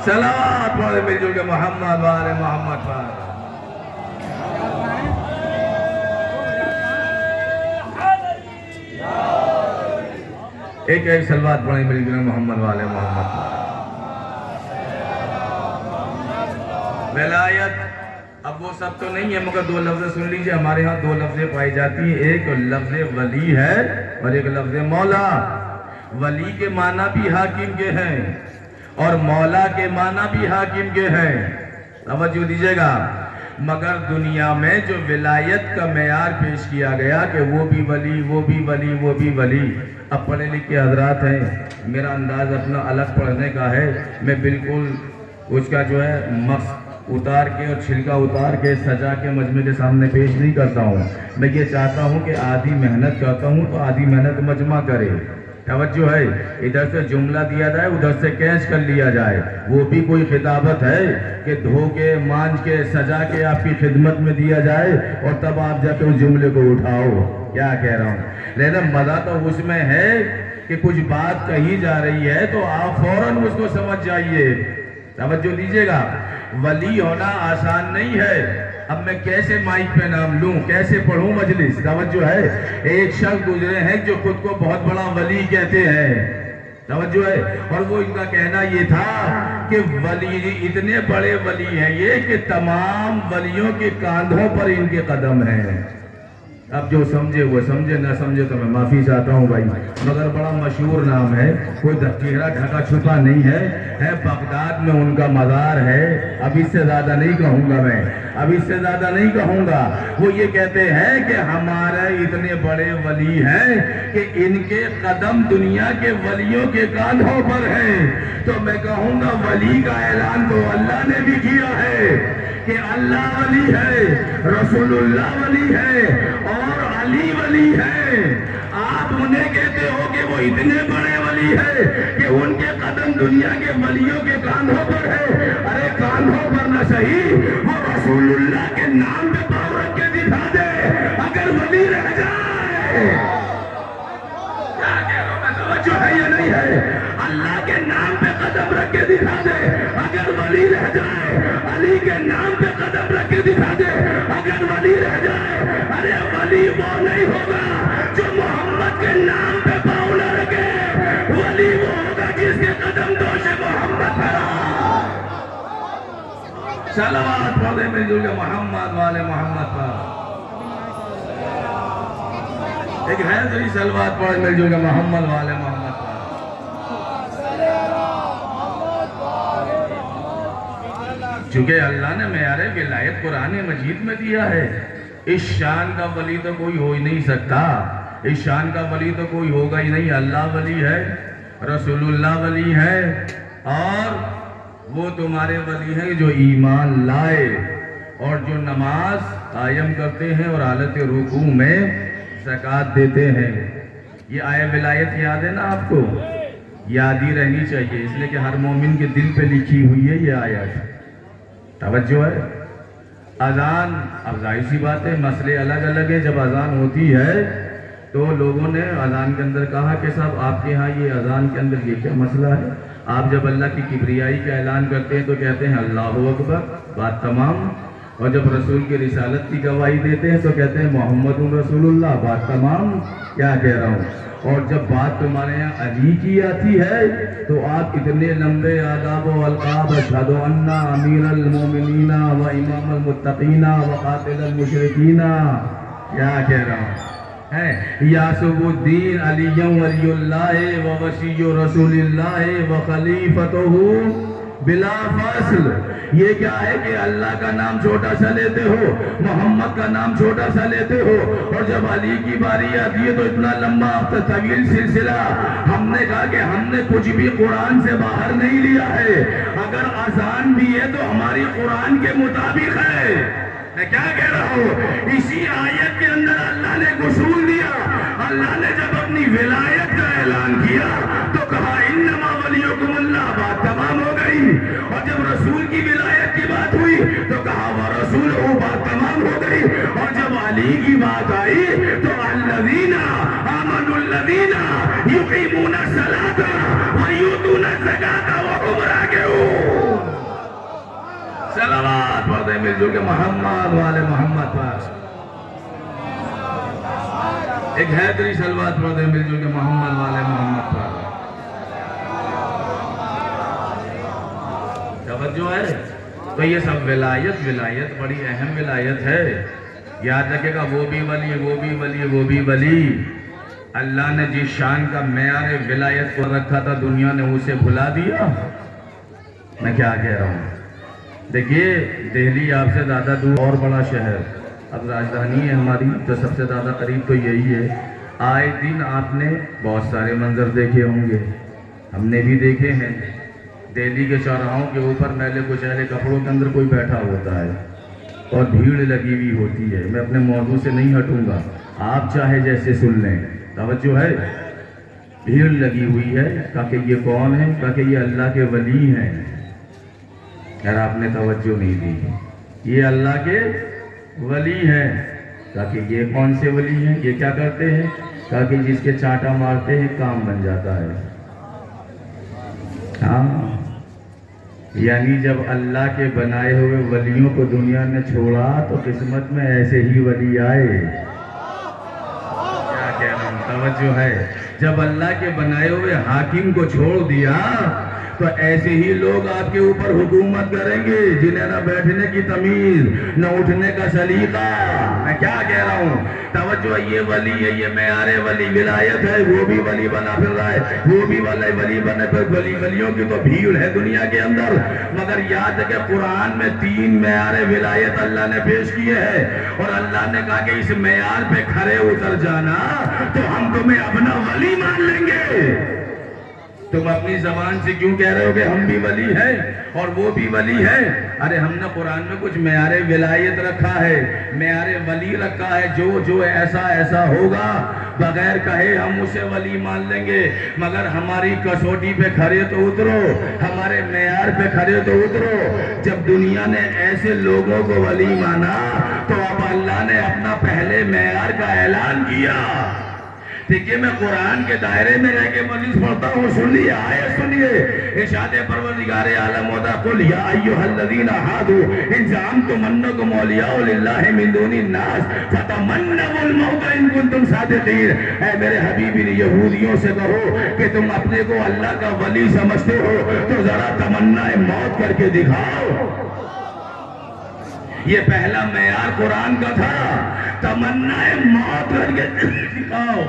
صلوات پڑھے مل جل کے محمد والے محمد پر. ایک صلوات پڑھے مل جل کے محمد والے محمد پر. ولایت اب وہ سب تو نہیں ہے مگر دو لفظ سن لیجئے. ہمارے ہاں دو لفظیں پائی جاتی ہیں. ایک لفظ ولی ہے اور ایک لفظ مولا. ولی کے معنی بھی حاکم کے ہیں اور مولا کے معنی بھی حاکم کے ہیں. توجہ دیجئے گا. مگر دنیا میں جو ولایت کا معیار پیش کیا گیا کہ وہ بھی ولی وہ بھی ولی وہ بھی ولی. اب پڑھے لکھے حضرات ہیں, میرا انداز اپنا الگ پڑھنے کا ہے. میں بالکل اس کا جو ہے مقصد اتار کے اور چھلکا اتار کے سجا کے مجمع کے سامنے پیش نہیں کرتا ہوں. میں یہ چاہتا ہوں کہ آدھی محنت کرتا ہوں تو آدھی محنت مجمع کرے. توجہ ہے, ادھر سے جملہ دیا جائے ادھر سے کیچ کر لیا جائے. وہ بھی کوئی خطابت ہے کہ دھو کے مانج کے سجا کے آپ کی خدمت میں دیا جائے اور تب آپ جا کے اس جملے کو اٹھاؤ. کیا کہہ رہا ہوں, لیکن مزہ تو اس میں ہے کہ کچھ بات کہی جا رہی ہے تو آپ فوراً اس کو سمجھ جائیے. توجہ دیجئے گا. ولی ہونا آسان نہیں ہے. اب میں کیسے مائک پہ نام لوں, کیسے پڑھوں مجلس. توجہ ہے, ایک شخص گزرے ہیں جو خود کو بہت بڑا ولی کہتے ہیں. توجہ ہے, اور وہ ان کا کہنا یہ تھا کہ ولی اتنے بڑے ولی ہیں یہ کہ تمام ولیوں کے کاندھوں پر ان کے قدم ہیں. اب جو سمجھے وہ سمجھے, نہ سمجھے تو میں معافی چاہتا ہوں بھائی. مگر بڑا مشہور نام ہے, کوئی چہرہ ڈھکا چھپا نہیں ہے. بغداد میں ان کا مزار ہے. اب اس سے زیادہ نہیں کہوں گا میں, اب اس سے زیادہ نہیں کہوں گا. وہ یہ کہتے ہیں کہ ہمارے اتنے بڑے ولی ہیں کہ ان کے قدم دنیا کے ولیوں کے کاندھوں پر ہیں. تو میں کہوں گا ولی کا اعلان تو اللہ نے بھی کیا ہے کہ اللہ ولی ہے, رسول اللہ ولی ہے اور علی ولی ہے. آپ انہیں کہتے ہو کہ وہ اتنے بڑے ولی ہے کہ ان کے قدم دنیا کے ولیوں کے کاندھوں پر ہے. ارے کاندھوں پر نہ صحیح, وہ رسول اللہ کے نام پہ پاؤں رکھ کے دکھا دے اگر ولی رہ جائے. کیا کہہ رہا ہوں میں, توجہ ہے یا نہیں ہے؟ اللہ کے نام پہ قدم رکھ کے دکھا دے اگر ولی رہ جائے. علی کے نام پہ قدم رکھ کے دکھا دے اگر ولی رہ جائے. ارے ولی وہ نہیں ہوگا جو محمد کے نام پہ پاؤں نہ رکھے. ولی وہ ہوگا جس کے قدم دوش محمد پر. صلوات پڑھے مل جل کے محمد والے محمد پر. ایک ہے دوسری صلوات پڑھے مل جل کے محمد والے محمد پر. چونکہ اللہ نے معیار ولایت قرآن مجید میں دیا ہے. اس شان کا ولی تو کوئی ہو ہی نہیں سکتا, اس شان کا ولی تو کوئی ہوگا ہی نہیں. اللہ ولی ہے, رسول اللہ ولی ہے اور وہ تمہارے ولی ہیں جو ایمان لائے اور جو نماز قائم کرتے ہیں اور حالت رکوع میں زکوٰۃ دیتے ہیں. یہ آیہ ولایت یاد ہے نا آپ کو, یاد ہی رہنی چاہیے اس لیے کہ ہر مومن کے دل پہ لکھی ہوئی ہے یہ آیت. توجہ ہے. اذان اب ظاہر سی بات ہے مسئلے الگ الگ ہیں. جب اذان ہوتی ہے تو لوگوں نے اذان کے اندر کہا کہ صاحب آپ کے ہاں یہ اذان کے اندر یہ کیا مسئلہ ہے. آپ جب اللہ کی کبریائی کا اعلان کرتے ہیں تو کہتے ہیں اللہ اکبر, بات تمام. اور جب رسول کی رسالت کی گواہی دیتے ہیں تو کہتے ہیں محمد رسول اللہ, بات تمام. کیا کہہ رہا ہوں. اور جب بات تمہارے یہاں علی کی آتی ہے تو آپ اتنے لمبے آداب و القاب, اشہد ان امیر المومنین و امام المتقین و قاتل المشرکین. کیا کہہ رہا ہوں. یاسب الدین علی ولی اللہ و وصی رسول اللہ و خلیفتہ بلا فصل. یہ کیا ہے کہ اللہ کا نام چھوٹا سا لیتے ہو, محمد کا نام چھوٹا سا لیتے ہو, اور جب علی کی باری آتی ہے تو اتنا لمبا طویل سلسلہ. ہم نے کہا کہ ہم نے کچھ بھی قرآن سے باہر نہیں لیا ہے. اگر اذان بھی ہے تو ہماری قرآن کے مطابق ہے. میں کیا کہہ رہا ہوں, اسی آیت کے اندر اللہ نے غسول دیا. اللہ نے جب اپنی ولایت کا اعلان کیا تو کہا انما ولیکم اللہ, بات تمام ہو گئی. اور جب رسول کی ولایت کی بات ہوئی تو کہا ورسول, بات تمام ہو گئی. اور جب علی کی بات آئی تو الذین آمنوا الذین یقیمون الصلاۃ ویؤتون الزکاۃ وهم راکعون. پڑھتے مل جو کہ محمد والے محمد پر ایک حیدری سلوات پڑھتے مل جو کہ محمد والے محمد پر توجہ ہے. تو یہ سب ولایت بڑی اہم ولایت ہے. یاد رکھے گا وہ بھی ولی اللہ نے جس شان کا معیار ولایت کو رکھا تھا دنیا نے اسے بھلا دیا. میں کیا کہہ رہا ہوں؟ دیکھیے دہلی آپ سے زیادہ دور اور بڑا شہر اب راجدھانی ہے ہماری تو سب سے زیادہ قریب تو یہی ہے. آئے دن آپ نے بہت سارے منظر دیکھے ہوں گے, ہم نے بھی دیکھے ہیں. دہلی کے چوراہوں کے اوپر میلے کچیلے کپڑوں کے اندر کوئی بیٹھا ہوتا ہے اور بھیڑ لگی ہوئی ہوتی ہے. میں اپنے موضوع سے نہیں ہٹوں گا, آپ چاہے جیسے سن لیں. توجہ ہے, بھیڑ لگی ہوئی ہے. کہا کہ یہ کون ہے؟ کہا کہ یہ اللہ کے ولی ہیں. یار آپ نے توجہ نہیں دی, یہ اللہ کے ولی ہیں. کہا کہ یہ کون سے ولی ہیں, یہ کیا کرتے ہیں؟ کہا کہ جس کے چانٹا مارتے ہیں کام بن جاتا ہے. ہاں, یعنی جب اللہ کے بنائے ہوئے ولیوں کو دنیا نے چھوڑا تو قسمت میں ایسے ہی ولی آئے. کیا کہہ رہا ہوں؟ توجہ ہے. جب اللہ کے بنائے ہوئے حاکم کو چھوڑ دیا تو ایسے ہی لوگ آپ کے اوپر حکومت کریں گے جنہیں نہ بیٹھنے کی تمیز نہ اٹھنے کا سلیقہ. میں کیا کہہ رہا ہوں؟ توجہ, یہ ولی ہے, یہ معیار ولی ولایت ہے. وہ بھی ولی بنا پھر رہا ہے, وہ بھی ولی بنے پھر ولیوں کی تو بھیڑ ہے دنیا کے اندر. مگر یاد ہے کہ قرآن میں 3 معیار ولایت اللہ نے پیش کیے ہیں اور اللہ نے کہا کہ اس معیار پہ کھڑے اتر جانا تو ہم تمہیں اپنا ولی مان لیں گے. تم اپنی زبان سے کیوں کہہ رہے ہو کہ ہم بھی ولی ہیں اور وہ بھی ولی ہیں؟ ارے ہم نے قرآن میں کچھ معیار ولایت رکھا ہے, معیار ولی رکھا ہے. جو ایسا ہوگا بغیر کہے ہم اسے ولی مان لیں گے. مگر ہماری کسوٹی پہ کھڑے تو اترو, ہمارے معیار پہ کھڑے تو اترو. جب دنیا نے ایسے لوگوں کو ولی مانا تو اب اللہ نے اپنا پہلے معیار کا اعلان کیا. دیکھیے میں قرآن کے دائرے میں رہ کے مجلس پڑھتا ہوں, سنیے آیت سنیے. ارشاد پروردگار عالم ہوتا قل یا ایھا الذین ھادوا ان زعمتم انکم اولیاء للہ من دون الناس فتمنوا الموت ان کنتم صادقین. اے میرے حبیب یہودیوں سے کہو کہ تم اپنے کو اللہ کا ولی سمجھتے ہو تو ذرا تمنا موت کر کے دکھاؤ. یہ پہلا معیار قرآن کا تھا, تمنا موت کر کے دکھاؤ.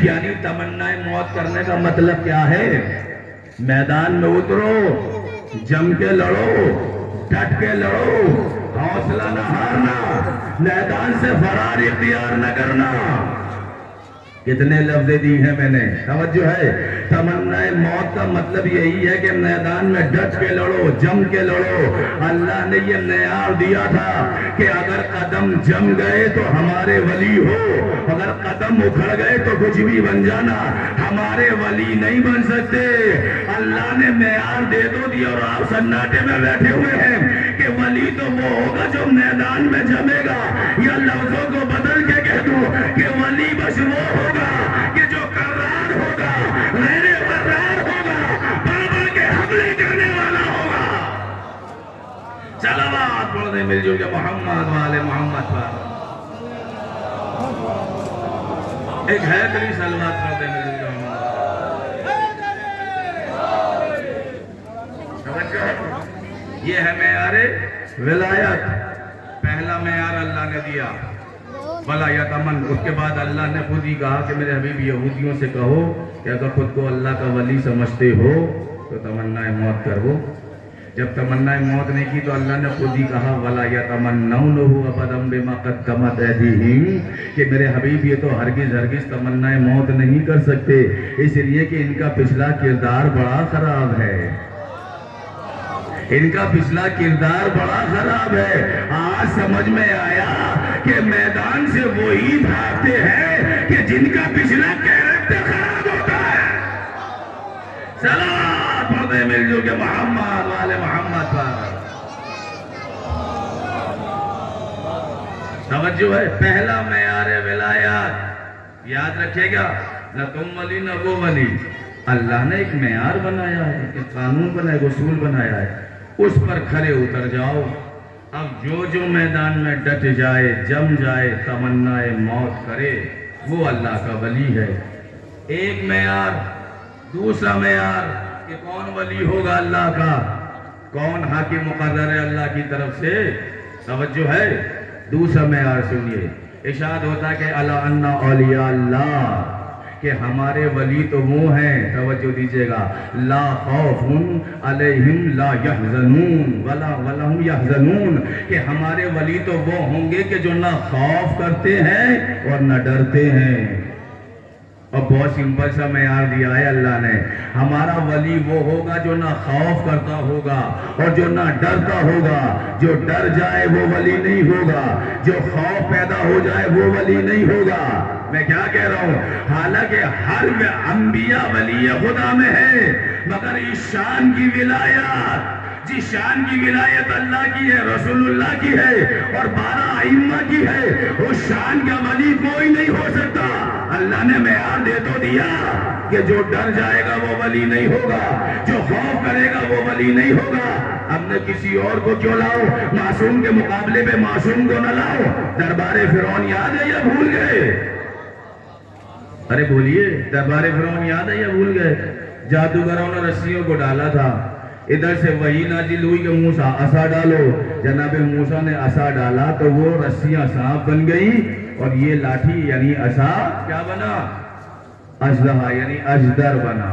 یعنی تمنا موت کرنے کا مطلب کیا ہے؟ میدان میں اترو, جم کے لڑو, ڈٹ کے لڑو, حوصلہ نہ ہارنا, میدان سے فرار اختیار نہ کرنا. کتنے لفظ دی ہیں میں نے, توجہ ہے. تمنا موت کا مطلب یہی ہے کہ میدان میں ڈٹ کے لڑو, جم کے لڑو. اللہ نے یہ معیار دیا تھا کہ اگر قدم جم گئے تو ہمارے ولی ہو, اگر قدم اکھڑ گئے تو کچھ بھی بن جانا, ہمارے ولی نہیں بن سکتے. اللہ نے معیار دے دو دیا اور آپ سناٹے میں بیٹھے ہوئے ہیں کہ ولی تو وہ ہوگا جو میدان میں جمے گا. یا لفظوں کو بدل کے کہہ دوں کہ ولی بس وہ ہوگا کہ جو قرار ہوگا, غیر قرار ہوگا, بابا کے حملے کرنے والا ہوگا. صلوات پڑھ دیں مل جو کہ محمد والے محمد پر ایک حیدری سلوات پڑھ دیں مل جو کہ محمد. یہ ہے معیار ولایت. پہلا معیار اللہ نے دیا ولا یتمن. اس کے بعد اللہ نے خود ہی کہا کہ میرے حبیب یہودیوں سے کہو کہ اگر خود کو اللہ کا ولی سمجھتے ہو تو تمنا موت کرو. جب تمنا موت نہیں کی تو اللہ نے خود ہی کہا ولا یتمنونه ابدا بما قدمت ایدیہم کہ میرے حبیب یہ تو ہرگز تمنا موت نہیں کر سکتے, اس لیے کہ ان کا پچھلا کردار بڑا خراب ہے. ان کا پچھلا کردار بڑا خراب ہے. آج سمجھ میں آیا کہ میدان سے وہی بھاگتے ہیں کہ جن کا پچھلا کیریکٹر خراب ہوتا ہے. صلوات پڑھتے مل جو کہ محمد والے محمد پر. توجہ ہے, پہلا معیار ولایات یاد رکھے گا, نہ تم ولی نہ وہ ولی. اللہ نے ایک معیار بنایا ہے, ایک قانون بنایا, ایک اصول بنایا ہے, اس پر کھڑے اتر جاؤ. اب جو میدان میں ڈٹ جائے جم جائے تمنا موت کرے وہ اللہ کا ولی ہے۔ ایک معیار، دوسرا معیار کہ کون ولی ہوگا اللہ کا، کون حاکم مقرر ہے اللہ کی طرف سے، توجہ ہے۔ دوسرا معیار سنیے، ارشاد ہوتا ہے کہ الا ان اولیاء اللہ، کہ ہمارے ولی تو وہ ہیں، توجہ دیجئے گا، لا خوف علیہم لا یحزنون ولا هم یحزنون، کہ ہمارے ولی تو وہ ہوں گے کہ جو نہ خوف کرتے ہیں اور نہ ڈرتے ہیں۔ اور بہت سمپل سا معیار دیا ہے اللہ نے، ہمارا ولی وہ ہوگا جو نہ خوف کرتا ہوگا اور جو نہ ڈرتا ہوگا۔ جو ڈر جائے وہ ولی نہیں ہوگا، جو خوف پیدا ہو جائے وہ ولی نہیں ہوگا۔ میں کیا کہہ رہا ہوں، حالانکہ ہر انبیاء ولی خدا میں ہے، مگر اس شان کی ولایت، جس شان کی ولایت اللہ کی ہے، رسول اللہ کی ہے اور 12 ائمہ کی ہے، اس شان کا ولی کوئی نہیں ہو سکتا۔ اللہ نے معیار دے تو دیا کہ جو ڈر جائے گا وہ ولی نہیں ہوگا، جو خوف کرے گا وہ ولی نہیں ہوگا۔ اب نے کسی اور کو کیوں لاؤ، معصوم کے مقابلے پہ معصوم کو نہ لاؤ۔ دربار فرعون یاد ہے یا بھول گئے؟ ارے بولیے، دربار فرعون یاد ہے یا بھول گئے؟ جادوگروں نے رسیوں کو ڈالا تھا، ادھر سے وہی نازل ہوئی کہ موسیٰ عصا ڈالو، جناب موسیٰ نے عصا ڈالا تو وہ رسیاں سانپ بن گئی اور یہ لاٹھی یعنی عصا کیا بنا؟ اژدہا یعنی اژدر بنا۔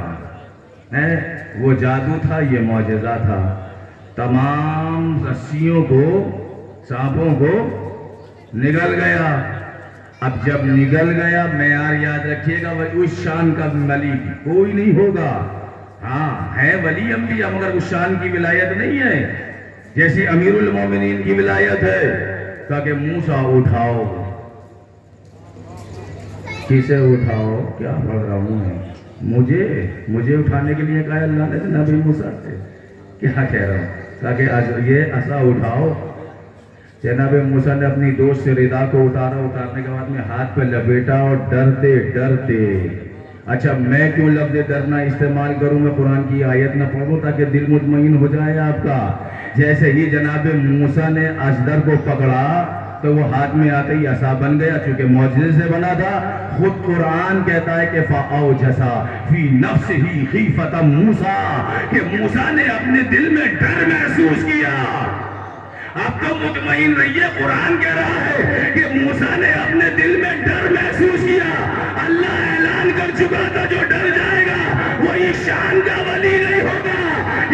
وہ جادو تھا، یہ معجزہ تھا۔ تمام رسیوں کو، سانپوں کو نگل گیا۔ اب جب نگل گیا، معیار یاد رکھیے گا، اس شان کا ولی کوئی نہیں ہوگا۔ ہاں ہے ولی انبیاء مگر اس شان کی ولایت نہیں ہے جیسی امیر المومنین کی ولایت ہے۔ کہا کہ موسیٰ اٹھاؤ، کسے اٹھاؤ؟ کیا پڑھ رہا ہوں میں، مجھے اٹھانے کے لیے کہا اللہ نے جناب موسیٰ سے، کیا کہہ رہا ہوں؟ کہا کہ یہ عصا اٹھاؤ۔ جناب موسیٰ نے اپنی دوست سے ردا کو اتارا، اتارنے کے بعد میں ہاتھ پہ لپیٹا اور ڈرتے ڈرتے، اچھا میں کیوں لفظ ڈرنا استعمال کروں، میں قرآن کی آیت نہ پڑھوں تاکہ دل مطمئن ہو جائے آپ کا۔ جیسے ہی جناب موسیٰ نے اژدر کو پکڑا تو وہ ہاتھ میں آتے ہی عصا بن گیا، چونکہ معجزے سے بنا تھا۔ خود قرآن کہتا ہے کہ فَأَوْجَسَ فِي نَفْسِهِ خِیفَةَ مُوسَىٰ، کہ موسیٰ نے اپنے دل میں ڈر محسوس کیا۔ آپ تو مطمئن رہیے، قرآن کہہ رہا ہے کہ موسیٰ نے اپنے دل میں ڈر محسوس کیا۔ اللہ اعلان کر چکا تھا جو ڈر جائے گا وہی شان کا ولی نہیں ہوگا۔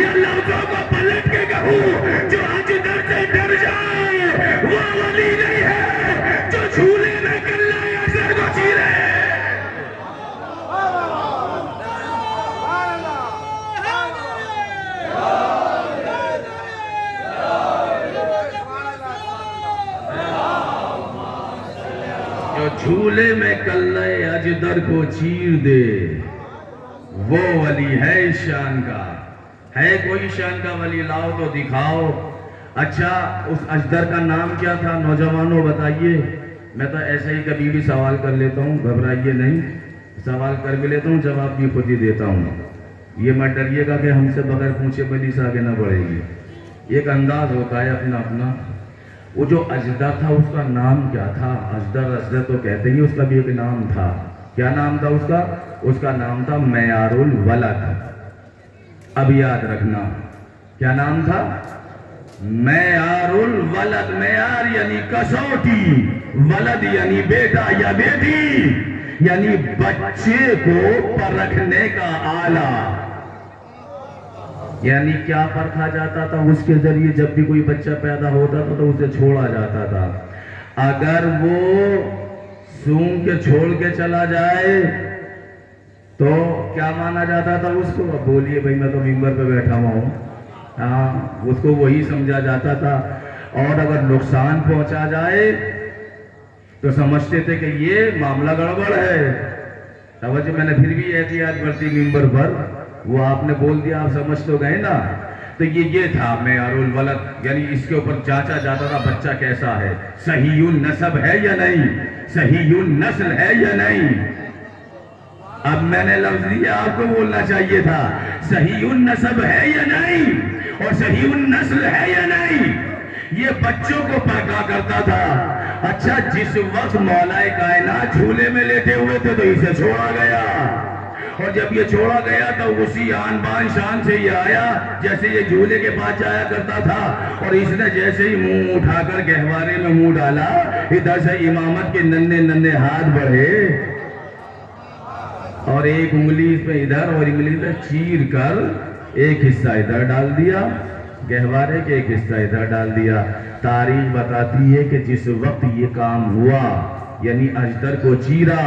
یا لفظوں کو پلٹ کے کہوں، جو آج ڈر سے ڈر جائے وہ ولی نہیں ہے، جو جھولے میں کلہ یا سر کو چیرے۔ جو جھولے میں کلہ اجدر کو چیر دے وہ ولی ہے اس شان کا۔ ہے کوئی شان کا ولی؟ لاؤ تو دکھاؤ۔ اچھا اس اجدر کا نام کیا تھا نوجوانوں بتائیے؟ میں تو ایسے ہی کبھی بھی سوال کر لیتا ہوں، گھبرائیے نہیں، سوال کر بھی لیتا ہوں، جواب بھی خود ہی دیتا ہوں۔ یہ مت ڈریے گا کہ ہم سے بغیر پوچھے ولی سے آگے نہ بڑھے گی، ایک انداز ہوتا ہے اپنا اپنا۔ وہ جو اژدر تھا اس کا نام کیا تھا؟ اژدر تو کہتے ہی، اس کا بھی ایک نام تھا۔ کیا نام تھا اس کا؟ اس کا نام تھا معیار الولد۔ اب یاد رکھنا کیا نام تھا؟ معیار الولد۔ معیار یعنی کسوٹی، ولد یعنی بیٹا یا بیٹی، یعنی بچے کو پرکھنے کا آلہ۔ یعنی کیا پرکھا جاتا تھا اس کے ذریعے؟ جب بھی کوئی بچہ پیدا ہوتا تھا تو اسے چھوڑا جاتا تھا۔ اگر وہ سونگ کے چھوڑ کے چلا جائے تو کیا مانا جاتا تھا اس کو؟ اب بولیے بھائی، میں تو ممبر پہ بیٹھا ہوا ہوں۔ ہاں اس کو وہی سمجھا جاتا تھا۔ اور اگر نقصان پہنچا جائے تو سمجھتے تھے کہ یہ معاملہ گڑبڑ ہے۔ توجہ، میں نے پھر بھی احتیاط برتی ممبر پر، وہ آپ نے بول دیا، آپ سمجھ تو گئے نا۔ تو یہ تھا معیار الولد، یعنی اس کے اوپر جانچا جاتا تھا بچہ کیسا ہے، صحیح النسب ہے یا نہیں، صحیح النسل ہے یا نہیں۔ اب میں نے لفظ دیا، آپ کو بولنا چاہیے تھا صحیح النسب ہے یا نہیں اور صحیح النسل ہے یا نہیں۔ یہ بچوں کو پکا کرتا تھا۔ اچھا جس وقت مولا کائنات جھولے میں لیٹے ہوئے تھے تو اسے چھوڑا گیا، اور جب یہ چھوڑا گیا تو اسی آن بان شان سے یہ آیا جیسے یہ جھولے کے پاس جایا کرتا تھا، اور اس نے جیسے ہی منہ اٹھا کر گہوارے میں منہ ڈالا، ادھر سے امامت کے ننھے ننھے ہاتھ بڑھے اور ایک انگلی اس پہ ادھر اور انگلی پہ چیر کر ایک حصہ ادھر ڈال دیا، گہوارے کے ایک حصہ ادھر ڈال دیا۔ تاریخ بتاتی ہے کہ جس وقت یہ کام ہوا یعنی اجدر کو چیرا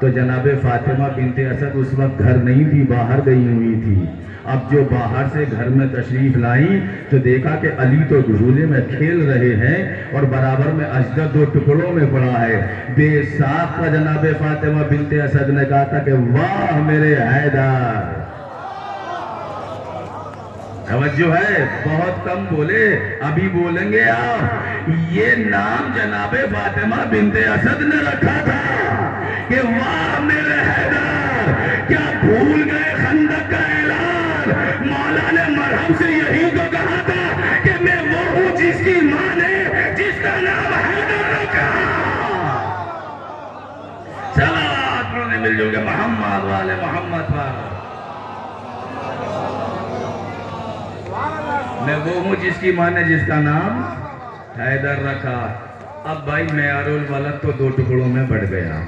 تو جناب فاطمہ بنت اسد اس وقت گھر نہیں تھی، باہر گئی ہوئی تھی۔ اب جو باہر سے گھر میں تشریف لائیں تو دیکھا کہ علی تو جھولے میں کھیل رہے ہیں اور برابر میں اجدر دو ٹکڑوں میں پڑا ہے۔ بے ساختہ جناب فاطمہ بنت اسد نے کہا تھا کہ واہ میرے حیدر، توجہ ہے، بہت کم بولے، ابھی بولیں گے آپ۔ یہ نام جناب فاطمہ بنت اسد نے رکھا تھا کہ واہ میرے حیدر، کیا بھول گئے خندق کا اعلان؟ مولا نے مرہم سے یہی تو کہا تھا کہ میں وہ ہوں جس کی ماں نے جس کا نام حیدر رکھا۔ صلوات پڑھنے مل جاؤ گے محمد والے محمد پر۔ میں وہ ہوں جس کی ماں نے جس کا نام حیدر رکھا۔ اب بھائی معیار الولد تو دو ٹکڑوں میں بڑھ گیا،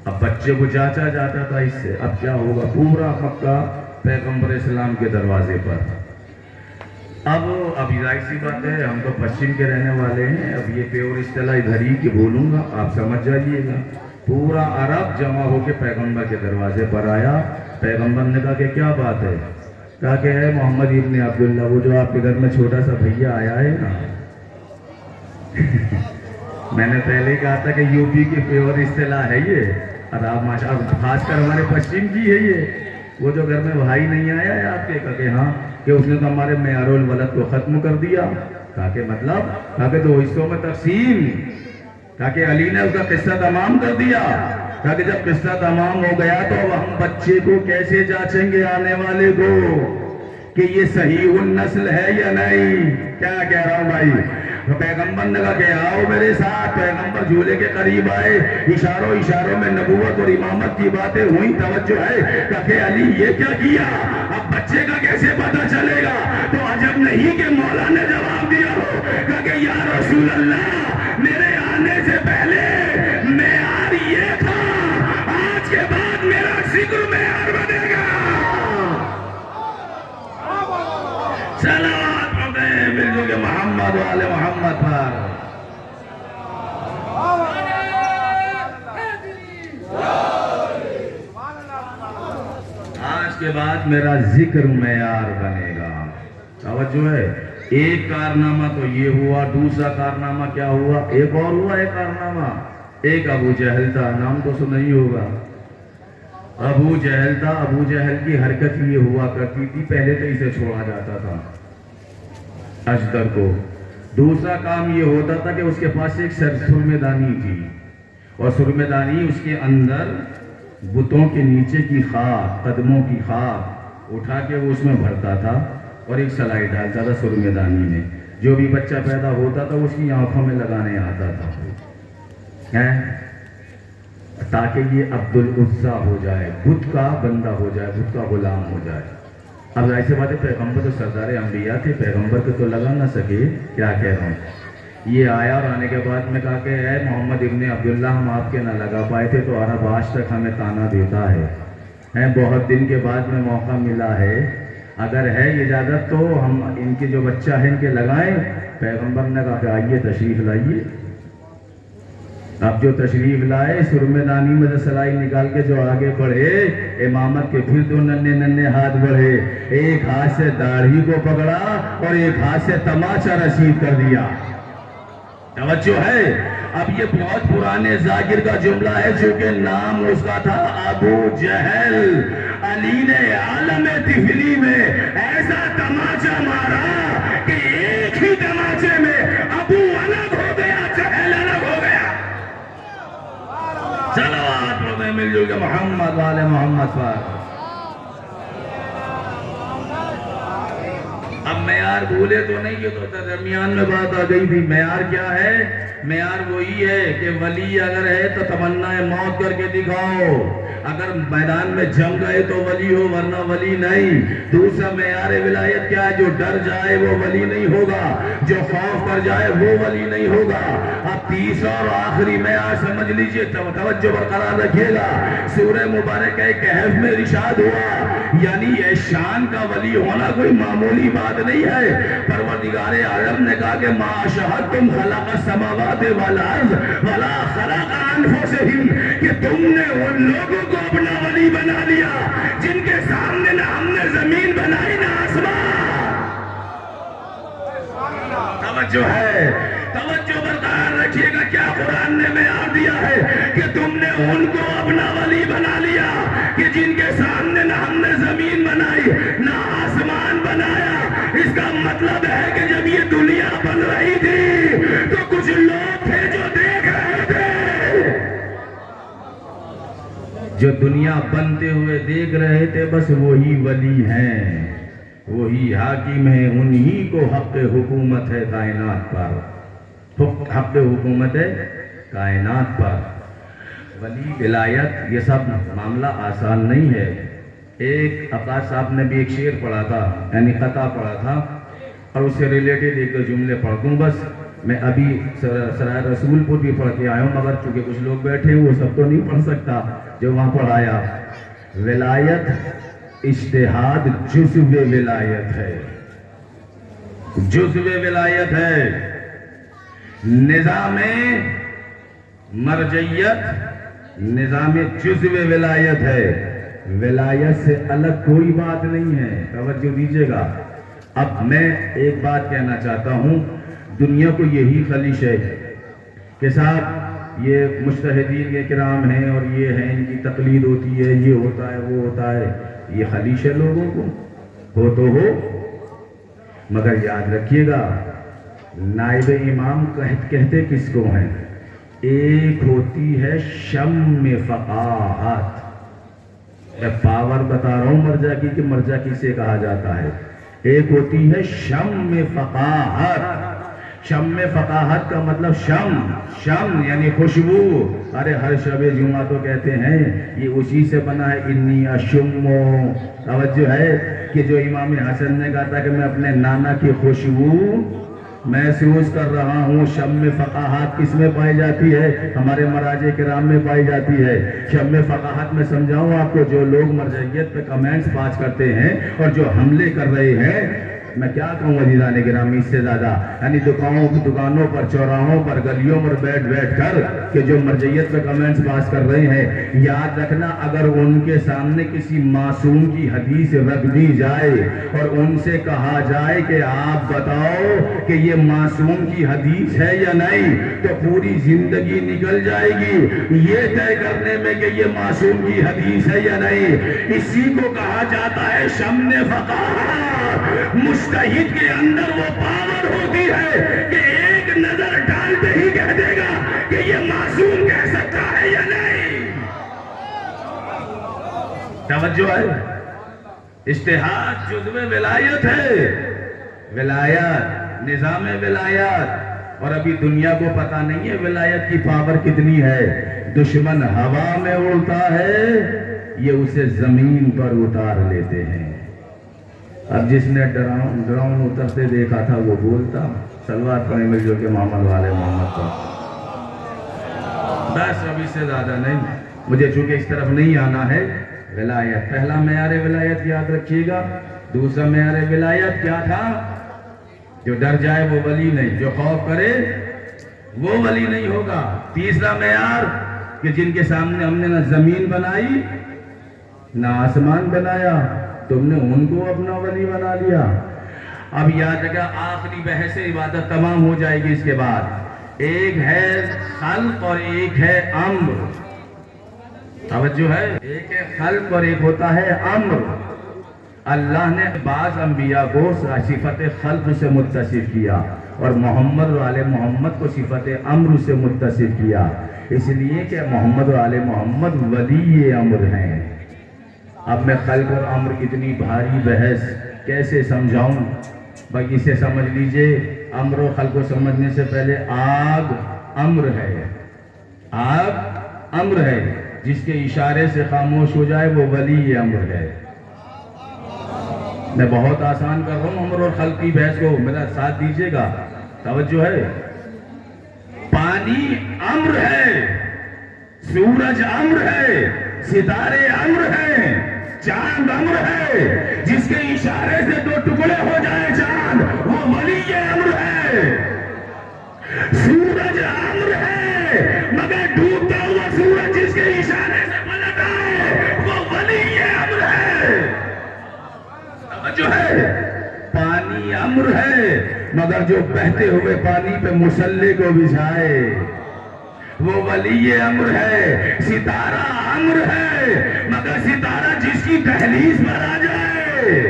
اب بچے کو چاچا جاتا تھا اس سے، اب کیا ہوگا؟ پورا مکہ پیغمبر اسلام کے دروازے پر۔ اب ظاہر سی بات ہے، ہم تو پشچم کے رہنے والے ہیں، اب یہ پیور اصطلاح ادھر ہی کی بولوں گا، آپ سمجھ جائیے گا۔ پورا عرب جمع ہو کے پیغمبر کے دروازے پر آیا۔ پیغمبر نے کہا کہ کیا بات ہے؟ کہا کہ ہے محمد ابن عبداللہ، وہ جو آپ کے گھر میں چھوٹا سا بھیا آیا ہے نا میں نے پہلے ہی کہا تھا کہ یو پی کی پیور اصطلاح ہے یہ، اور آپ ماشاءاللہ خاص کر ہمارے پشچم کی ہے یہ۔ وہ جو گھر میں بھائی نہیں آیا ہے آپ کے، کہا کہ ہاں، کہ اس نے تو ہمارے معیار الولد کو ختم کر دیا۔ کہا کہ مطلب؟ کہا کہ دو حصوں میں تقسیم۔ کہا کہ علی نے اس کا قصہ تمام کر دیا۔ کہا کہ جب قصہ تمام ہو گیا تو ہم بچے کو کیسے جانچیں گے آنے والے کو کہ یہ صحیح النسل ہے یا نہیں؟ کیا کہہ رہا ہوں بھائی؟ پیغمبر نے کہا کہ آؤ میرے ساتھ۔ پیغمبر جھولے کے قریب آئے، اشاروں میں نبوت اور امامت کی باتیں ہوئی، توجہ ہے۔ کہا کہ علی یہ کیا کیا؟ اب بچے کا کیسے پتہ چلے گا؟ تو عجب نہیں کہ مولا نے جواب دیا ہو۔ کہا کہ یا رسول اللہ، میرے آنے سے پہلے معیار یہ تھا، آج کے بعد میرا ذکر معیار بنے گا۔ صلوات پڑھیں مل جو کہ محمد والے محمد پر۔ آج کے بعد میرا ذکر معیار بنے گا، توجہ ہے۔ ایک کارنامہ تو یہ ہوا، دوسرا کارنامہ کیا ہوا؟ ایک اور ہوا ایک کارنامہ۔ ایک ابو جہل تھا، نام تو سنا ہی ہوگا۔ ابو جہل تھا، ابو جہل کی حرکت یہ ہوا کرتی تھی، پہلے تو اسے چھوڑا جاتا تھا اجدر کو۔ دوسرا کام یہ ہوتا تھا کہ اس کے پاس ایک سرمے دانی تھی، اور سرمے دانی اس کے اندر بتوں کے نیچے کی خاک، قدموں کی خاک اٹھا کے وہ اس میں بھرتا تھا اور ایک سلائی ڈالتا تھا سرمے دانی میں۔ جو بھی بچہ پیدا ہوتا تھا اس کی آنکھوں میں لگانے آتا تھا تاکہ یہ عبد العزا ہو جائے، بت کا بندہ ہو جائے، بت کا غلام ہو جائے۔ اب ایسے بات ہے، پیغمبر تو سردار انبیاء تھے، پیغمبر کو تو لگا نہ سکے۔ کیا کہہ رہا ہوں؟ یہ آیا اور آنے کے بعد میں کہا کہ اے محمد ابن عبداللہ، ہم آپ کے نہ لگا پائے تھے تو عرب آج تک ہمیں تانا دیتا ہے، بہت دن کے بعد میں موقع ملا ہے، اگر ہے اجازت تو ہم ان کے جو بچہ ہے ان کے لگائیں۔ پیغمبر نے کہا کہ آئیے تشریف لائیے۔ اب جو تشریف لائے، سرمے دانی میں سے سلائی نکال کے جو آگے بڑھے، امامت کے پھر دو ننھے ننھے ہاتھ بڑھے، ایک ہاتھ سے داڑھی کو پکڑا اور ایک ہاتھ سے تماچا رسید کر دیا۔ توجہ ہے۔ اب یہ بہت پرانے ذاکر کا جملہ ہے، چونکہ نام اس کا تھا ابو جہل۔ علی نے عالم طفلی میں ایسا تماچا مارا کہ ایک ہی تماچے میں ابو الگ ہو گیا، جہل الگ ہو گیا۔ صلوات پڑھیں مل جو کہ محمد والے محمد پر۔ اب معیار بھولے تو نہیں، یہ تو درمیان میں بات آ گئی تھی. معیار کیا ہے؟ معیار وہی ہے کہ ولی اگر ہے تو تمنا موت کر کے دکھاؤ. اگر میدان میں جم گئے تو ولی ہو، ورنہ ولی نہیں. دوسرا معیار ولایت کیا ہے؟ جو ڈر جائے وہ ولی نہیں ہوگا، جو خوف کر جائے وہ ولی نہیں ہوگا. اب تیسرا اور آخری معیار سمجھ لیجئے، توجہ برقرار رکھیے گا. سورہ مبارکہ کہف میں ارشاد ہوا، یعنی یہ شان کا ولی ہونا کوئی معمولی بات نہیں ہے. پروردگار عالم نے کہا کہ ما شہدتم خلق السماوات والارض ولا خلق انفسہم، کہ تم نے ان لوگوں کو اپنا ولی بنا لیا جن کے سامنے نہ ہم نے زمین بنائی نہ آسمان. توجہ ہے، توجہ برقرار رکھیے گا. کیا قرآن نے معیار دیا ہے کہ تم نے ان کو اپنا ولی بنا لیا کہ جن کے سامنے نہ ہم نے زمین بنائی نہ آسمان بنایا. اس کا مطلب ہے کہ جب یہ دنیا بن رہی تھی تو کچھ لوگ تھے جو دیکھ رہے تھے، جو دنیا بنتے ہوئے دیکھ رہے تھے. بس وہی ولی ہیں، وہی حاکم ہیں، انہی کو حق حکومت ہے کائنات پر، حق حکومت ہے کائنات پر. ولی ولایت یہ سب معاملہ آسان نہیں ہے. ایک عطا صاحب نے بھی ایک شعر پڑھا تھا، یعنی قطع پڑھا تھا، اور اس سے ریلیٹڈ ایک دو جملے پڑھ دوں. بس میں ابھی سرائے رسول پور بھی پڑھ کے آیا ہوں، مگر چونکہ کچھ لوگ بیٹھے ہیں وہ سب تو نہیں پڑھ سکتا جو وہاں پڑھایا. ولایت اجتہاد جزو ولایت ہے، جزو ولایت ہے. نظام مرجعیت نظام جزو ولایت ہے. ولایت سے الگ کوئی بات نہیں ہے. توجہ دیجیے گا. اب میں ایک بات کہنا چاہتا ہوں، دنیا کو یہی خلیش ہے کہ صاحب یہ مجتہدین کے کرام ہیں اور یہ ہیں، ان کی تقلید ہوتی ہے، یہ ہوتا ہے وہ ہوتا ہے. یہ خلیش ہے لوگوں کو، ہو تو ہو، مگر یاد رکھیے گا نائب امام کہتے کس کو ہیں؟ ایک ہوتی ہے شم فقاہت. میں پاور بتا رہا ہوں مرجع کی کہ مرجع کسے کہا جاتا ہے. ایک ہوتی ہے شم فقاہت. شم فقاہت کا مطلب شم یعنی خوشبو. ارے ہر شب جمعہ تو کہتے ہیں یہ اسی سے بنا ہے، انی اشمو. توجہ ہے کہ جو امام حسن نے کہا تھا کہ میں اپنے نانا کی خوشبو محسوس کر رہا ہوں. شم فقاہت کس میں پائی جاتی ہے؟ ہمارے مراجع کرام میں پائی جاتی ہے. شم فقاہت میں سمجھاؤں آپ کو، جو لوگ مرجعیت پہ کمنٹس پاس کرتے ہیں اور جو حملے کر رہے ہیں، میں کیا کہوں عزیزان گرامی اس سے زیادہ، یعنی دکانوں پر، چوراہوں پر، گلیوں پر بیٹھ کر کہ جو مرجعیت پہ کمنٹس پاس کر رہے ہیں، یاد رکھنا اگر ان کے سامنے کسی معصوم کی حدیث رکھ دی جائے اور ان سے کہا جائے کہ آپ بتاؤ کہ یہ معصوم کی حدیث ہے یا نہیں، تو پوری زندگی نکل جائے گی یہ طے کرنے میں کہ یہ معصوم کی حدیث ہے یا نہیں. اسی کو کہا جاتا ہے شم فقاہت. مجتہد کے اندر وہ پاور ہوتی ہے کہ ایک نظر ڈالتے ہی کہہ دے گا کہ یہ معصوم کہہ سکتا ہے یا نہیں. توجہ ہے. اجتہاد جزو ولایت ہے. ولایت، نظام ولایت. اور ابھی دنیا کو پتا نہیں ہے ولایت کی پاور کتنی ہے. دشمن ہوا میں اڑتا ہے، یہ اسے زمین پر اتار لیتے ہیں. اب جس نے ڈرون اترتے دیکھا تھا وہ بولتا. سلوات پڑھیں مل جو کہ محمد والے محمد پر. بس اب اس سے زیادہ نہیں، مجھے چونکہ اس طرف نہیں آنا ہے. ولایت، پہلا معیار ولایت یاد رکھیے گا. دوسرا معیار ولایت کیا تھا؟ جو ڈر جائے وہ ولی نہیں، جو خوف کرے وہ ولی نہیں ہوگا. تیسرا معیار کہ جن کے سامنے ہم نے نہ زمین بنائی نہ آسمان بنایا، تم نے ان کو اپنا ولی بنا لیا. اب یاد رکھا آخری بحث عبادت تمام ہو جائے گی اس کے بعد. ایک ہے خلق اور ایک ہے امر. توجہ ہے، ایک ہے خلق اور ایک ہوتا ہے امر. اللہ نے بعض انبیاء کو صفت خلق سے متصف کیا اور محمد و آل محمد کو صفت امر سے متصف کیا، اس لیے کہ محمد و آل محمد ولی امر ہیں. اب میں خلق اور امر اتنی بھاری بحث کیسے سمجھاؤں؟ بھائی اسے سمجھ لیجئے، امر و خلق کو سمجھنے سے پہلے آگ امر ہے، آگ امر ہے، جس کے اشارے سے خاموش ہو جائے وہ ولی امر ہے۔ میں بہت آسان کر رہا ہوں امر اور خلق کی بحث کو، میرا ساتھ دیجئے گا، توجہ ہے۔ پانی امر ہے، سورج امر ہے، ستارے امر ہیں، چاند امر ہے، جس کے اشارے سے دو ٹکڑے ہو جائے چاند وہ ولی امر ہے۔ سورج امر ہے، مگر ڈوبتا ہوا سورج جس کے اشارے سے پلٹ آئے وہ ولی امر ہے۔ جو ہے پانی امر ہے، مگر جو بہتے ہوئے پانی پہ مسلح کو بچھائے وہ ولی امر ہے۔ ستارہ امر ہے، مگر ستارہ جس کی دہلیز پر آ جائے،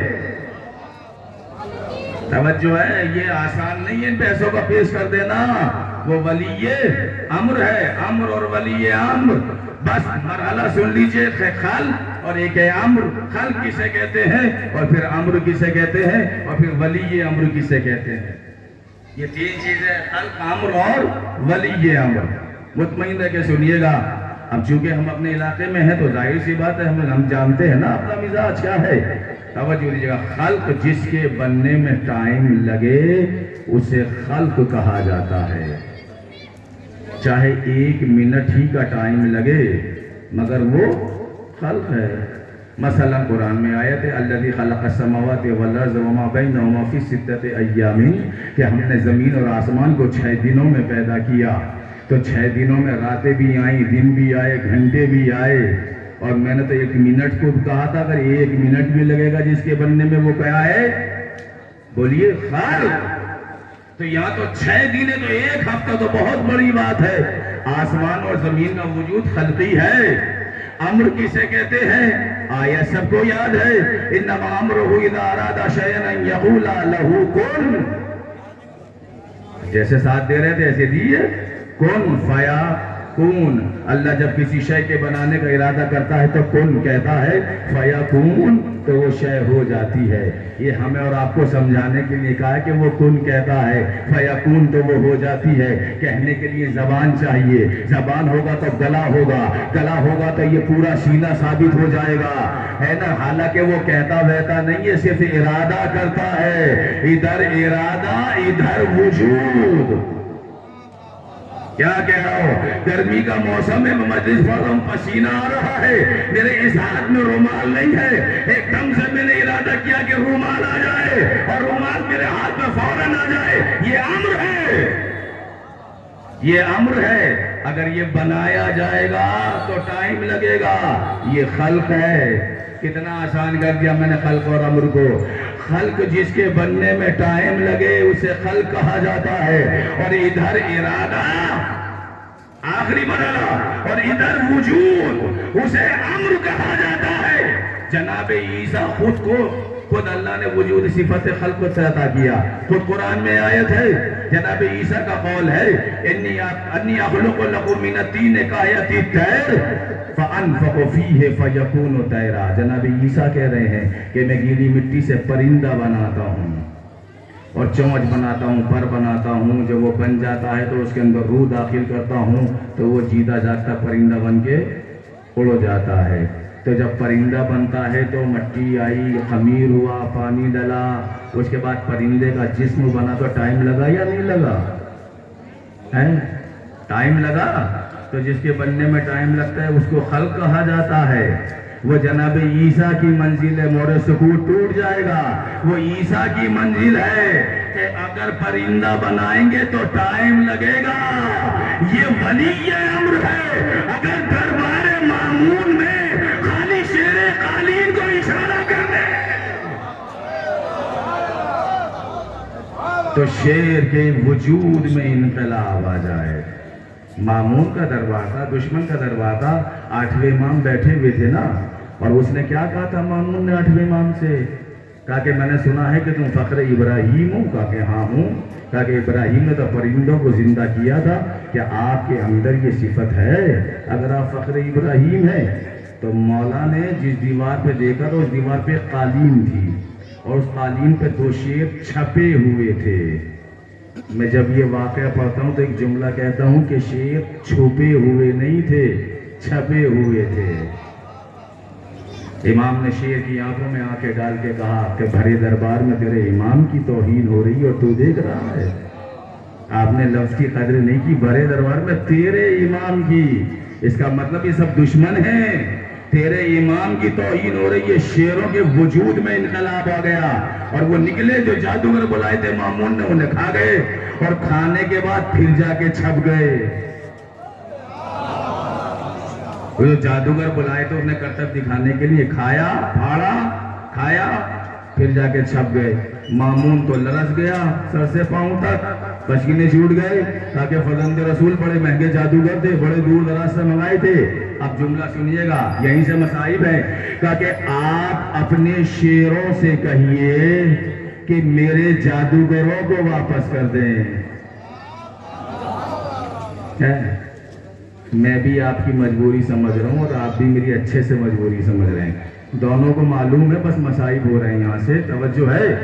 توجہ ہے، یہ آسان نہیں ہے ان پیسوں کا پیش کر دینا، وہ ولی امر ہے۔ امر اور ولی امر، بس مرحلہ سن لیجئے، خل اور ایک ہے امر۔ خل کسے کہتے ہیں اور پھر امر کسے کہتے ہیں اور پھر ولی امر کسے کہتے ہیں، یہ تین چیزیں، خلق، امر اور ولی امر۔ مطمئن ہے کہ سنیے گا، اب چونکہ ہم اپنے علاقے میں ہیں تو ظاہر سی بات ہے ہم جانتے ہیں نا اپنا مزاج کیا ہے۔ توجہ دیجیے گا، خلق جس کے بننے میں ٹائم لگے اسے خلق کہا جاتا ہے، چاہے 1 منٹ ہی کا ٹائم لگے مگر وہ خلق ہے۔ مثلا قرآن میں آیت ہے الذی خلق السماوات والارض وما بینہما فی 6 ایام، کہ ہم نے زمین اور آسمان کو 6 دنوں میں پیدا کیا، تو 6 دنوں میں راتیں بھی آئیں، دن بھی آئے، گھنٹے بھی آئے، اور میں نے تو 1 منٹ کو کہا تھا، اگر 1 منٹ بھی لگے گا جس کے بننے میں وہ کیا ہے، بولیے خلق۔ تو یہاں تو 6 دن ہے تو 1 ہفتہ تو بہت بڑی بات ہے۔ آسمان اور زمین کا وجود خلقی ہے۔ امر کسے کہتے ہیں، آیا سب کو یاد ہے، انما امرہ اذا اراد شیئا ان یقول لہ کن، جیسے ساتھ دے رہے تھے ایسے دیئے، کن فیا کون۔ اللہ جب کسی شے کے بنانے کا ارادہ کرتا ہے تو کن کہتا ہے، فیا کون تو وہ شے ہو جاتی ہے۔ یہ ہمیں اور آپ کو سمجھانے کے لیے کہا ہے کہ وہ کن کہتا ہے، فیا کون تو وہ ہو جاتی ہے۔ کہنے کے لیے زبان چاہیے، زبان ہوگا تو گلا ہوگا، گلا ہوگا تو یہ پورا سینہ ثابت ہو جائے گا، ہے نا۔ حالانکہ وہ کہتا وہتا نہیں ہے، صرف ارادہ کرتا ہے، ادھر ارادہ ادھر وجود۔ کیا کہہ رہا ہو، گرمی کا موسم ہے، مجلس پڑھ رہا ہوں، پسینہ آ رہا ہے، میرے اس ہاتھ میں رومال نہیں ہے، ایک دم سے میں نے ارادہ کیا کہ رومال آ جائے اور رومال میرے ہاتھ میں فوراً آ جائے، یہ امر ہے، یہ امر ہے۔ اگر یہ بنایا جائے گا تو ٹائم لگے گا، یہ خلق ہے۔ کتنا آسان کر دیا میں نے خلق اور امر کو۔ خلق جس کے بننے میں ٹائم لگے اسے خلق کہا جاتا ہے، اور ادھر ارادہ آخری مرحلہ، اور ادھر وجود اسے امر کہا جاتا ہے۔ جناب عیسیٰ خود اللہ نے وجود صفت خلق سے عطا کیا، خود قرآن میں آیت ہے، جناب عیسیٰ کا قول ہے انی اخلق لکم من الطین کہیۃ الطیر فانفخ فیہ فیکون طیرا۔ جناب عیسیٰ کہہ رہے ہیں کہ میں گیلی مٹی سے پرندہ بناتا ہوں اور چونچ بناتا ہوں، پر بناتا ہوں، جب وہ بن جاتا ہے تو اس کے اندر روح داخل کرتا ہوں تو وہ جیتا جاگتا پرندہ بن کے اڑ جاتا ہے۔ تو جب پرندہ بنتا ہے تو مٹی آئی، خمیر ہوا، پانی ڈلا، اس کے بعد پرندے کا جسم بنا، تو ٹائم لگا یا نہیں لگا؟ ٹائم لگا۔ تو جس کے بننے میں ٹائم لگتا ہے اس کو خلق کہا جاتا ہے۔ وہ جناب عیسیٰ کی منزل ہے، مور سکوت ٹوٹ جائے گا، وہ عیسیٰ کی منزل ہے کہ اگر پرندہ بنائیں گے تو ٹائم لگے گا، یہ ولی امر ہے۔ اگر دربار مامون میں خالی شیر قالین کو اشارہ کر دے تو شیر کے وجود میں انقلاب آ جائے۔ مامون کا دربار تھا، دشمن کا دربار تھا، 8ویں امام بیٹھے ہوئے تھے نا، اور اس نے کیا کہا تھا مامون نے 8ویں امام سے؟ کہا کہ میں نے سنا ہے کہ تم فخر ابراہیم ہو؟ کہا کہ ہاں ہوں۔ کہا کہ ابراہیم نے تو پرندوں کو زندہ کیا تھا، کہ آپ کے اندر یہ صفت ہے؟ اگر آپ فخر ابراہیم ہیں تو مولا نے جس دیوار پہ دیکھا تو اس دیوار پہ قالین تھی، اور اس قالین پہ 2 شیر چھپے ہوئے تھے. میں جب یہ واقعہ پڑھتا ہوں تو ایک جملہ کہتا ہوں کہ شیر چھپے ہوئے نہیں تھے، چھپے ہوئے تھے. امام نے شیر کی آنکھوں میں آنکھیں ڈال کے کہا کہ بھرے دربار میں تیرے امام کی توہین ہو رہی ہے اور تو دیکھ رہا ہے. آپ نے لفظ کی قدر نہیں کی، بھرے دربار میں تیرے امام کی. اس کا مطلب یہ سب دشمن ہیں. تیرے امام کی توہین ہو رہی ہے. شیروں کے وجود میں انقلاب آ گیا اور وہ نکلے جو جادوگر بلائے تھے مامون نے، انہیں کھا گئے اور کھانے کے بعد پھر جا کے چھپ گئے. وہ جو جادوگر بلائے تو انہیں کرتب دکھانے کے لیے کھایا، پھاڑا، کھایا، پھر جا کے چھپ گئے. مامون تو لرز گیا سر سے پاؤں تک، پشکینے چھوٹ گئے. تاکہ فرزند رسول بڑے مہنگے جادوگر تھے، بڑے دور دراز سے منگائے تھے. اب جملہ سنیے گا، یہیں سے مصائب ہے. کہا کہ آپ اپنے شیروں سے کہیے کہ میرے جادوگروں کو واپس کر دیں. میں بھی آپ کی مجبوری سمجھ رہا ہوں اور آپ بھی میری اچھے سے مجبوری سمجھ رہے ہیں. دونوں کو معلوم ہے، بس مصائب ہو رہے ہیں. یہاں سے توجہ ہے.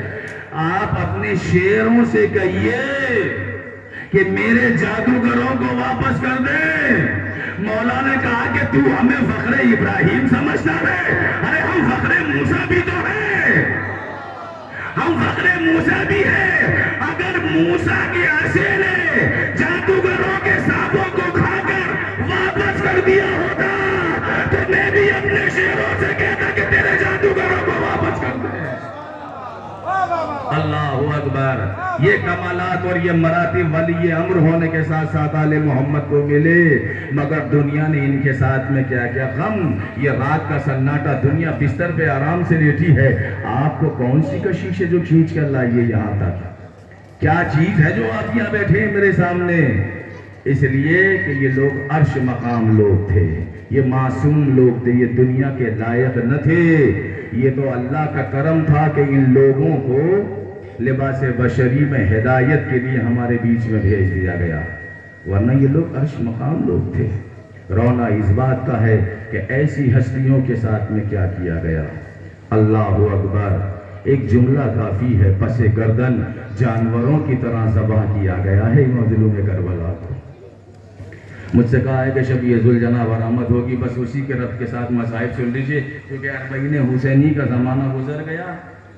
آپ اپنے شیروں سے کہیے کہ میرے جادوگروں کو واپس کر دیں. مولا نے کہا کہ تو ہمیں فخر ابراہیم سمجھتا ہے؟ ارے ہم فخر موسیٰ بھی تو ہیں، ہم فخر موسیٰ بھی ہیں. اگر موسیٰ کے عصے نے جادوگروں کے سانپوں کو کھا کر واپس کر دیا ہوتا تو میں بھی اپنے شیروں سے کہتا کہ تیرے جادوگروں کو واپس کر دیں. اللہ اکبر. یہ کمالات اور یہ مراتب ولی امر ہونے کے ساتھ ساتھ آل محمد کو ملے، مگر دنیا نے ان کے ساتھ میں کیا کیا غم. یہ رات کا سناٹا، دنیا بستر پہ آرام سے لیٹی ہے. آپ کو کون سی کشش ہے جو کھینچ کر لائیے یہاں تک؟ کیا چیز ہے جو آپ یہاں بیٹھے ہیں میرے سامنے؟ اس لیے کہ یہ لوگ عرش مقام لوگ تھے، یہ معصوم لوگ تھے، یہ دنیا کے لائق نہ تھے. یہ تو اللہ کا کرم تھا کہ ان لوگوں کو لباس بشری میں ہدایت کے لیے ہمارے بیچ میں بھیج دیا گیا، ورنہ یہ لوگ عرش مقام لوگ تھے. رونا اس بات کا ہے کہ ایسی ہستیوں کے ساتھ میں کیا کیا گیا. اللہ اکبر. ایک جملہ کافی ہے، پس گردن جانوروں کی طرح ذبح کیا گیا ہے معظلوم کربلا کو. مجھ سے کہا ہے کہ شب یہ ذوالجناح برآمد ہوگی، بس اسی کے رب کے ساتھ مصائب سن لیجیے، کیونکہ اربعین حسینی کا زمانہ گزر گیا.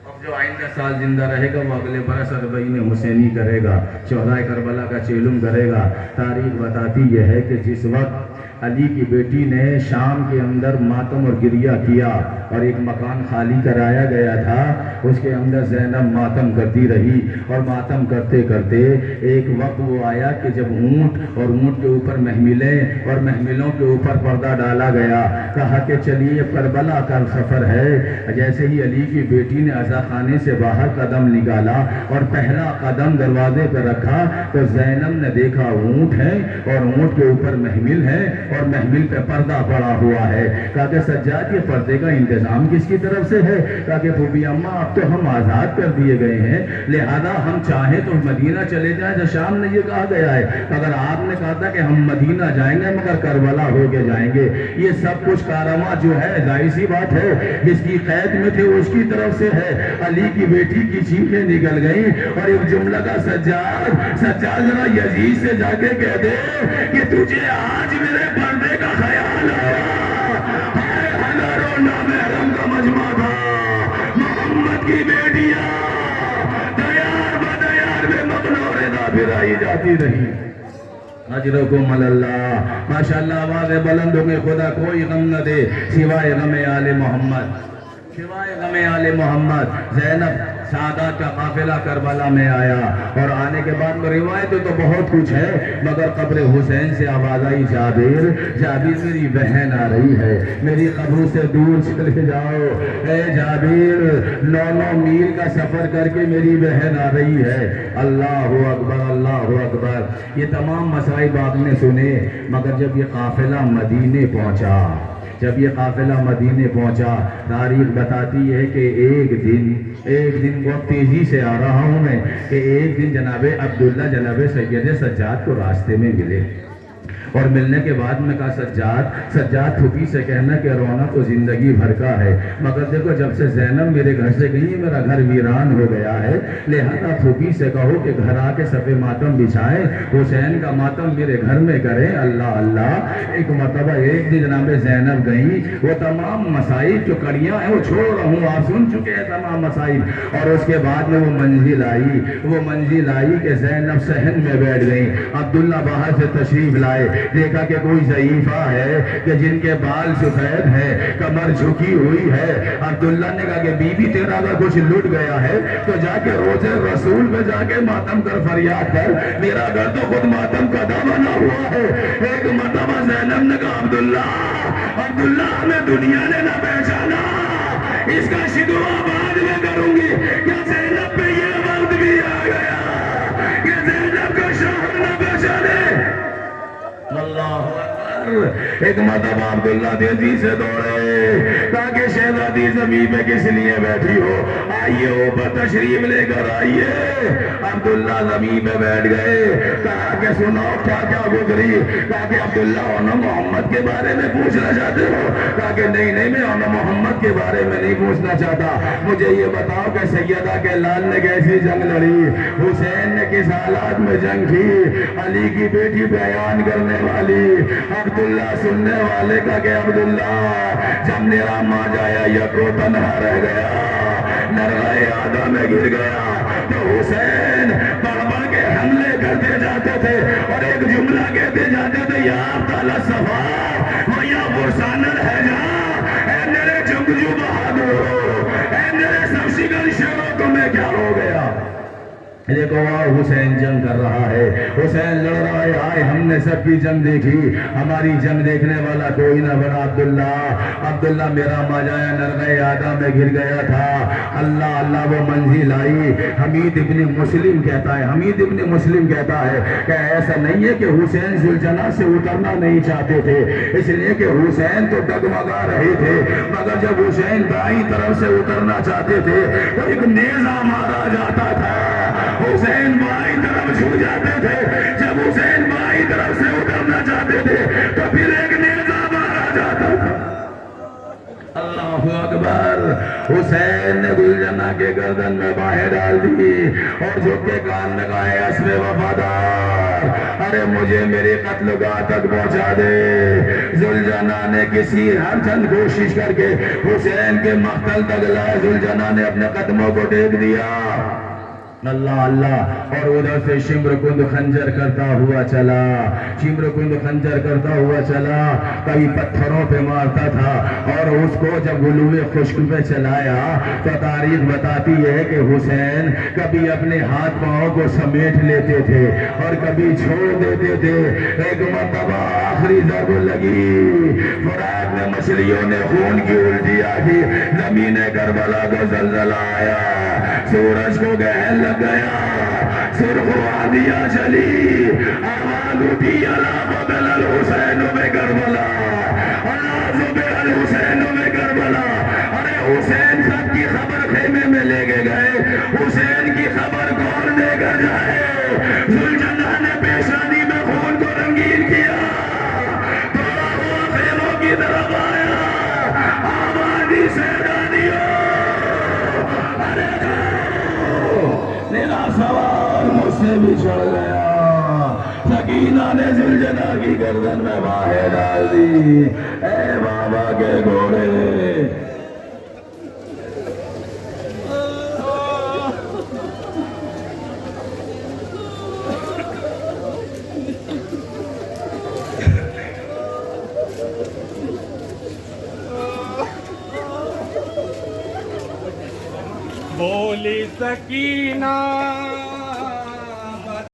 اب جو آئندہ سال زندہ رہے گا وہ اگلے برس اربعین حسینی کرے گا، شہدائے کربلا کا چیلم کرے گا. تاریخ بتاتی یہ ہے کہ جس وقت علی کی بیٹی نے شام کے اندر ماتم اور گریہ کیا اور ایک مکان خالی کرایا گیا تھا، اس کے اندر زینب ماتم کرتی رہی اور ماتم کرتے کرتے ایک وقت وہ آیا کہ جب اونٹ اور اونٹ کے اوپر محملیں اور محملوں کے اوپر پردہ ڈالا گیا. کہا کہ چلیے کربلا کا سفر ہے. جیسے ہی علی کی بیٹی نے عزا خانے سے باہر قدم نکالا اور پہلا قدم دروازے پر رکھا تو زینب نے دیکھا اونٹ ہے اور اونٹ کے اوپر محمل ہے اور محمل پہ پردہ پڑا ہوا ہے. کہا کہ سجاد یہ پردے کا انتظام کس کی طرف سے ہے؟ کہا کہ پھوپھی اماں اب تو ہم آزاد کر دیے گئے ہیں، لہذا ہم چاہیں تو مدینہ چلے جائیں. جو شام نے یہ کہا گیا ہے، اگر آپ نے کہا تھا کہ ہم مدینہ جائیں گے مگر کربلا ہو کے جائیں گے. یہ سب کچھ کارواں جو ہے ظاہر سی بات ہے جس کی قید میں تھے اس کی طرف سے ہے. علی کی بیٹی کی چیخیں نکل گئیں اور ایک جملہ کا سجاد ذرا یزید سے جا کے کہہ دے کہ تجھے آج میرے پردے کا خیال آیا. ہزاروں نامحرم کا مجمع تھا، محمد کی بیٹیاں دیار بدیار میں مقنع رضا پھرائی جاتی رہی. اجرکم اللہ. ماشاءاللہ آواز بلند ہو گئے. خدا کوئی غم نہ دے سوائے غم آل محمد، سوائے غم آل محمد. زینب سعادات کا قافلہ کربلا میں آیا اور آنے کے بعد میں روایتیں تو بہت کچھ ہے مگر قبر حسین سے آواز آئی جابر جابر میری بہن آ رہی ہے، میری قبر سے دور چلے جاؤ. اے جابر 9 میل کا سفر کر کے میری بہن آ رہی ہے. اللہ اکبر، اللہ اکبر. یہ تمام مصائب آپ نے سنے مگر جب یہ قافلہ مدینے پہنچا، جب یہ قافلہ مدینے پہنچا، تاریخ بتاتی ہے کہ ایک دن بہت تیزی سے آ رہا ہوں میں، کہ ایک دن جناب عبداللہ جناب سید سجاد کو راستے میں ملے اور ملنے کے بعد میں کہا سجاد پھوپھی سے کہنا کہ رونا تو زندگی بھر کا ہے، مگر دیکھو جب سے زینب میرے گھر سے گئی ہے میرا گھر ویران ہو گیا ہے، لہذا پھوپھی سے کہو کہ گھر آ کے صف ماتم بچھائیں، حسین کا ماتم میرے گھر میں کریں۔ اللہ اللہ۔ ایک مرتبہ ایک دن جناب زینب گئی، وہ تمام مسائب جو کڑیاں ہیں وہ چھوڑ رہا ہوں، آپ سن چکے ہیں تمام مسائب، اور اس کے بعد میں وہ منزل آئی کہ زینب صحن میں بیٹھ گئی۔ عبداللہ باہر سے تشریف لائے، دیکھا کہ کوئی ضعیفہ ہے کہ جن کے بال سفید ہے، کمر جھکی ہوئی ہے۔ عبداللہ نے کہا کہ بی بی تیرا اگر کچھ لٹ گیا ہے تو جا کے روزے رسول پہ جا کے ماتم کر، فریاد کر، میرا گھر تو خود ماتم کا دا بنا ہوا ہے۔ ایک مرتبہ زینب نے کہا عبداللہ ہمیں دنیا نے نہ پہچانا، اس کا شکوہ بعد میں کروں گی، کیا زینب پہ یہ وقت بھی آ گیا کہ زینب کا شوہر نہ پہچانے؟ اللہ اکبر۔ ایک مرتبہ عبداللہ تیزی سے دوڑے تاکہ شہزادی زمین پہ کس لیے بیٹھی ہو، آئیے اوپر تشریف لے کر آئیے۔ عبداللہ زمین پہ بیٹھ گئے، کہا کہ سناؤ کیا گزری، کہا کہ عبداللہ انہوں محمد کے بارے میں پوچھنا چاہتے ہو، کہا کہ نہیں میں انہوں محمد کے بارے میں نہیں پوچھنا چاہتا، مجھے یہ بتاؤ کہ سیدہ کے لال نے کیسی جنگ لڑی، حسین نے کس حالات میں جنگ کی، علی کی بیٹی بیان کرنے والی، عبداللہ سننے والے کا کہ عبداللہ جب میرا ماں جایا یکو تنہا رہ گیا، نرغہ آدھا میں گر گیا، تو حسین بڑھ کے حملے کرتے جاتے تھے اور ایک جملہ کہتے جاتے تھے، یا عبداللہ صفا و یا فرسانر ہے جا، اے میرے جنگجو بہادر، اے میرے سمشیگن شیروں تمہیں کیا ہو گیا؟ دیکھو حسین جنگ کر رہا ہے، حسین لڑ رہا ہے، آئے ہم نے سب کی جنگ دیکھی، ہماری جنگ دیکھنے والا کوئی نہ بنا عبداللہ میرا ماجایا نرغہ آدھا میں گر گیا تھا۔ اللہ وہ منزل آئی، حمید ابن مسلم کہتا ہے کہ ایسا نہیں ہے کہ حسین ذوالجناح سے اترنا نہیں چاہتے تھے، اس لیے کہ حسین تو ڈگمگا رہے تھے، مگر جب حسین دائیں طرف سے اترنا چاہتے تھے تو ایک نیزہ مارا جاتا تھا، حسین بائیں طرف جھک جاتے تھے، جب حسین بائیں طرف سے اترنا چاہتے تھے تو پھر ایک نیزہ مارا جاتا تھا۔ اللہ اکبر۔ حسین نے ذوالجناح کے گردن میں باہیں ڈال دی اور جھک کے کان لگائے، اسب وفادار، ارے مجھے میری قتل گاہ تک پہنچا دے۔ ذوالجناح نے کسی ہر چند کوشش کر کے حسین کے مقتل تک لائے، ذوالجناح نے اپنے قدموں کو ٹیک دیا۔ اللہ اور ادھر سے شمر کند خنجر کرتا ہوا چلا، کئی پتھروں پہ مارتا تھا، اور اس کو جب گلوے خشک پہ چلایا تو تاریخ بتاتی ہے کہ حسین کبھی اپنے ہاتھ پاؤں کو سمیٹ لیتے تھے اور کبھی چھوڑ دیتے تھے۔ ایک مرتبہ آخری ضرب لگی، فرات میں مچھلیوں نے خون کی الٹیاں کی، زمین کربلا کو زلزلہ آیا، سورج کو گہن لگ گیا، سرخ وادیاں چلی، آواز اٹھی، اللہ بدل الحسین میں کربلا، اللہ زبیر الحسین میں کربلا۔ ارے حسین سب کی خبر خیمے میں لے کے گئے، حسین کی خبر کون دے کر جائے؟ ذوالجناح نے پیشانی میں خون کو رنگین کیا، توڑا ہوا خیموں کی طرف آیا، آبادی سے میرا سوار مجھ سے بھی چڑھ گیا، سکینہ نے ذوالجناح کی گردن میں باہیں ڈال دی، اے بابا کے گھوڑے۔ بولی سکینہ